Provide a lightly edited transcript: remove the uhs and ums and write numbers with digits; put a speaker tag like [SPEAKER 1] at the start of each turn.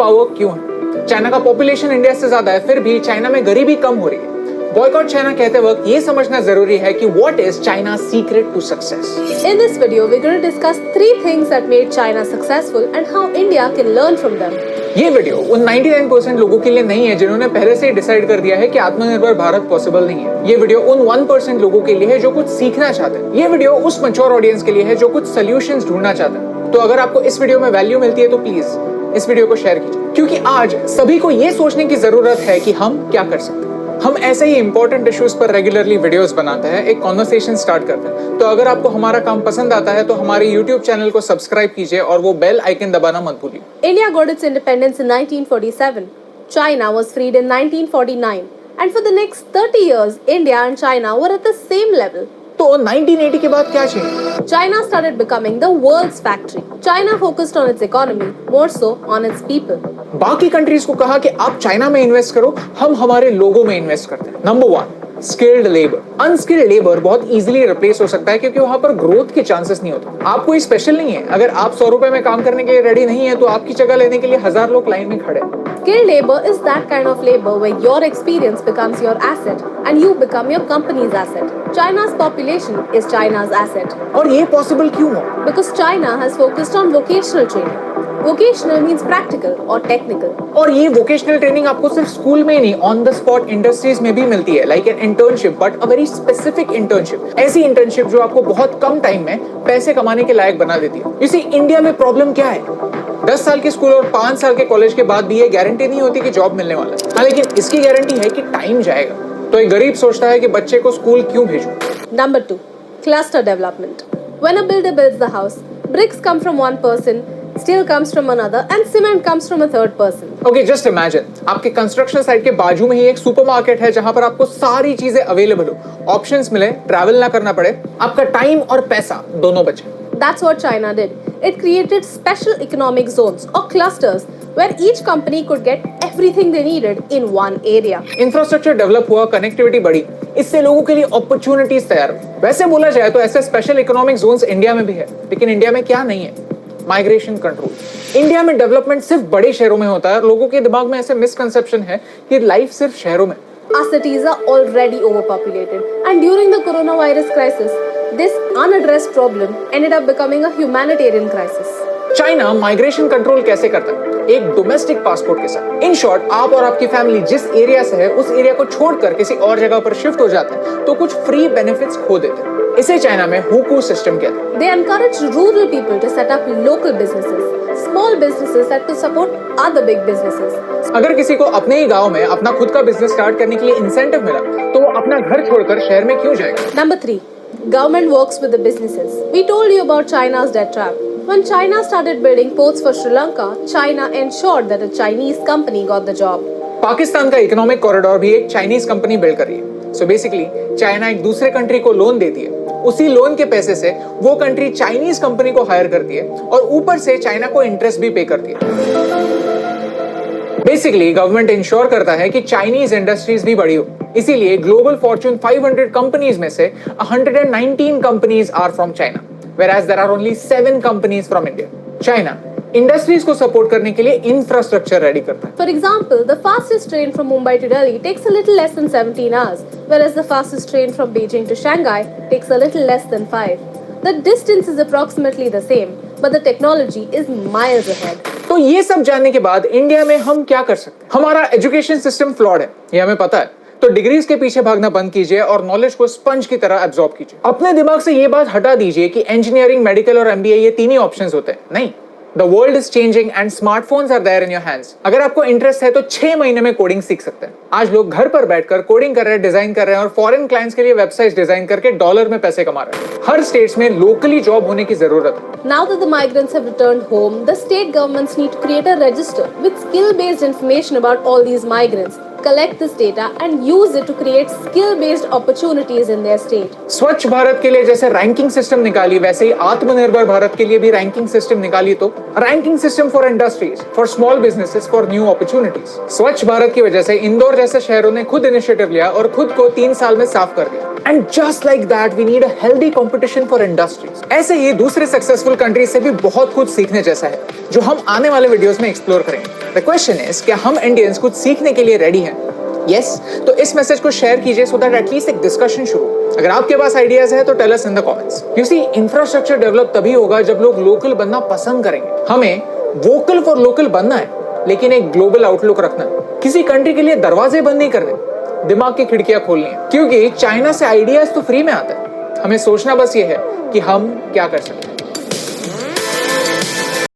[SPEAKER 1] Power क्यों है? China का पॉपुलेशन इंडिया से ज्यादा है, फिर भी चाइना में गरीबी कम हो रही है। बॉयकॉट चाइना कहते वक्त ये समझना जरूरी है कि what is China's secret to success.
[SPEAKER 2] In this video, we're going to discuss 3 things that made China successful and how India can learn from them.
[SPEAKER 1] ये वीडियो उन 99% लोगों के लिए नहीं है जिन्होंने पहले से ही डिसाइड कर दिया है कि आत्मनिर्भर भारत पॉसिबल नहीं है। ये वीडियो उन 1% लोगों के लिए है जो कुछ सीखना चाहते हैं। ये वीडियो उस मैच्योर ऑडियंस के लिए है जो कुछ सॉल्यूशंस ढूंढना चाहते हैं। तो अगर आपको इस वीडियो में वैल्यू मिलती है तो प्लीज इस वीडियो को शेयर कीजिए, क्योंकि आज सभी को ये सोचने की जरूरत है कि हम क्या कर सकते हैं। हम ऐसे ही इंपॉर्टेंट इश्यूज पर रेगुलरली वीडियोस बनाते हैं, एक कॉन्वर्सेशन स्टार्ट करते हैं। तो अगर आपको हमारा काम पसंद आता है तो हमारे YouTube चैनल को सब्सक्राइब कीजिए और वो बेल आइकन दबाना मत भूलिए।
[SPEAKER 2] India got its independence in 1947. China was freed in 1949. And for the next 30 years, India and China were at the same level.
[SPEAKER 1] तो 1980 के बाद क्या change?
[SPEAKER 2] China started becoming the world's factory. China focused on its economy, more so on its people.
[SPEAKER 1] बाकी countries को कहा कि आप China में इन्वेस्ट करो, हम हमारे लोगों में इन्वेस्ट करते हैं। Number 1, skilled labour. Unskilled labour बहुत इजीली रिप्लेस हो सकता है क्योंकि वहां पर ग्रोथ के चांसेस नहीं होते। आप कोई स्पेशल नहीं है। अगर आप 100 रुपए में काम करने के लिए रेडी नहीं है तो आपकी जगह लेने के लिए 1000 लोग लाइन में खड़े हैं।
[SPEAKER 2] Skilled labor is that kind of labor where your experience becomes your asset and you become your company's asset. China's population is China's asset.
[SPEAKER 1] और ये पॉसिबल क्यों हो?
[SPEAKER 2] Because China has focused on vocational training. Vocational means practical or technical.
[SPEAKER 1] और ये vocational training आपको सिर्फ school में ही नहीं, ऑन द स्पॉट इंडस्ट्रीज में भी मिलती है, like an internship, but a very specific internship. ऐसी इंटर्नशिप जो आपको बहुत कम टाइम में पैसे कमाने के लायक बना देती है। इसी इंडिया में प्रॉब्लम क्या है? 10 साल के स्कूल और 5 साल के कॉलेज के बाद भी ये गारंटी नहीं होती कि जॉब मिलने वाला है। हाँ, लेकिन इसकी गारंटी है कि टाइम जाएगा। तो एक गरीब सोचता है कि बच्चे को स्कूल क्यों भेजूं?
[SPEAKER 2] Number 2, cluster development. When a builder builds the house, bricks come from one person, steel comes from another, and cement comes from a third person.
[SPEAKER 1] Okay, just imagine आपके कंस्ट्रक्शन साइट के बाजू में ही एक supermarket है जहां पर आपको सारी चीजें अवेलेबल हो, ऑप्शंस मिले, ट्रैवल ना करना पड़े, आपका टाइम और पैसा दोनों बचे।
[SPEAKER 2] That's what China did. It created special economic zones or clusters where each company could get everything they needed in one area.
[SPEAKER 1] Infrastructure develop हुआ, कनेक्टिविटी बढ़ी, इससे लोगों के लिए अपॉर्चुनिटीज तैयार हुई। वैसे बोला जाए तो ऐसे स्पेशल इकोनॉमिक जोन्स इंडिया में भी है, लेकिन इंडिया में क्या नहीं है? Migration control. इंडिया में डेवलपमेंट सिर्फ बड़े शहरों में होता है। लोगों के दिमाग में ऐसे मिसकंसेप्शन है कि लाइफ सिर्फ शहरों में।
[SPEAKER 2] Our cities are already overpopulated, and during the coronavirus crisis, this unaddressed problem ended up becoming a humanitarian crisis.
[SPEAKER 1] China migration control कैसे करता है? एक डोमेस्टिक पासपोर्ट के साथ। इन शॉर्ट, आप और आपकी फैमिली जिस एरिया से है उस एरिया को छोड़कर किसी और जगह पर शिफ्ट हो जाते हैं तो कुछ फ्री बेनिफिट्स खो देते हैं। इसे चाइना में हुकू सिस्टम कहते हैं।
[SPEAKER 2] They encouraged rural people to set up local businesses, small businesses that could support other big businesses.
[SPEAKER 1] अगर किसी को अपने ही गांव में अपना खुद का बिजनेस स्टार्ट करने के लिए इंसेंटिव मिला तो वो अपना घर छोड़कर शहर में क्यों जाएगा?
[SPEAKER 2] Number 3, government works with the businesses. We told you about China's debt trap. When China started building ports for Sri Lanka, China ensured that a Chinese company got the job.
[SPEAKER 1] Pakistan का इकोनॉमिक कॉरिडोर भी एक Chinese company build कर रही है। So basically China एक दूसरे country को loan देती है, उसी लोन के पैसे से वो कंट्री चाइनीज कंपनी को हायर करती है और ऊपर से चाइना को इंटरेस्ट भी पे करती है। बेसिकली गवर्नमेंट इंश्योर करता है कि चाइनीज इंडस्ट्रीज भी बड़ी हो। इसीलिए ग्लोबल फॉर्च्यून 500 कंपनीज में से 119 companies are from China, whereas there are only 7 companies from India. China industries को सपोर्ट करने के लिए इंफ्रास्ट्रक्चर रेडी करता है।
[SPEAKER 2] For example, the fastest train from Mumbai to Delhi takes a little less than 17 hours, whereas the fastest train from Beijing to Shanghai takes a little less than 5. The distance is approximately the same, but the technology is miles ahead.
[SPEAKER 1] तो ये सब जानने के बाद India में हम क्या कर सकते हैं? हमारा एजुकेशन सिस्टम फ्लॉड है, ये हमें पता है। तो डिग्रीज के पीछे भागना बंद कीजिए और नॉलेज को स्पंज की तरह एब्जॉर्ब कीजिए। अपने दिमाग से ये बात हटा दीजिए कि इंजीनियरिंग, मेडिकल और एमबीए ये 3 ही ऑप्शंस होते हैं। नहीं, the world is changing and smartphones are there in your hands. अगर आपको इंटरेस्ट है तो 6 महीने में कोडिंग सीख सकते हैं। आज लोग घर पर बैठकर कोडिंग कर रहे हैं, डिजाइन कर रहे हैं और फॉरेन क्लाइंट्स के लिए वेबसाइट्स डिजाइन करके डॉलर में पैसे कमा रहे हैं। हर स्टेट्स में लोकली जॉब होने की जरूरत है।
[SPEAKER 2] Now that the migrants have returned home, the state governments need to create a register with skill-based information about all these migrants, collect this data and use it to create skill-based opportunities in their state.
[SPEAKER 1] स्वच्छ भारत के लिए जैसे ranking system निकाली, वैसे ही आत्मनिर्भर भारत के लिए भी रैंकिंग सिस्टम निकाली। तो ranking system for industries, for small businesses, for new opportunities. स्वच्छ भारत की वजह से इंदौर जैसे शहरों ने खुद इनिशिएटिव लिया और खुद को 3 साल में साफ कर दिया। And just like that we need a healthy competition for industries. ऐसे ही दूसरे सक्सेसफुल कंट्रीज से भी बहुत कुछ सीखने जैसा है जो हम आने वाले वीडियोस में एक्सप्लोर करेंगे। द क्वेश्चन इज, क्या हम इंडियंस कुछ सीखने के लिए रेडी हैं? यस, तो इस मैसेज को शेयर कीजिए सो दैट एटलीस्ट एक डिस्कशन शुरू। अगर आपके पास आइडियाज है तो tell us in the comments. You see, infrastructure develop तभी होगा जब लोग लोकल बनना पसंद करेंगे। हमें वोकल फॉर लोकल बनना है, लेकिन एक ग्लोबल आउटलुक रखना है। किसी कंट्री के लिए दरवाजे बंद नहीं करने, दिमाग की खिड़कियां खोलनी है, क्योंकि चाइना से आइडियाज तो फ्री में आता है। हमें सोचना बस ये है कि हम क्या कर सकते हैं।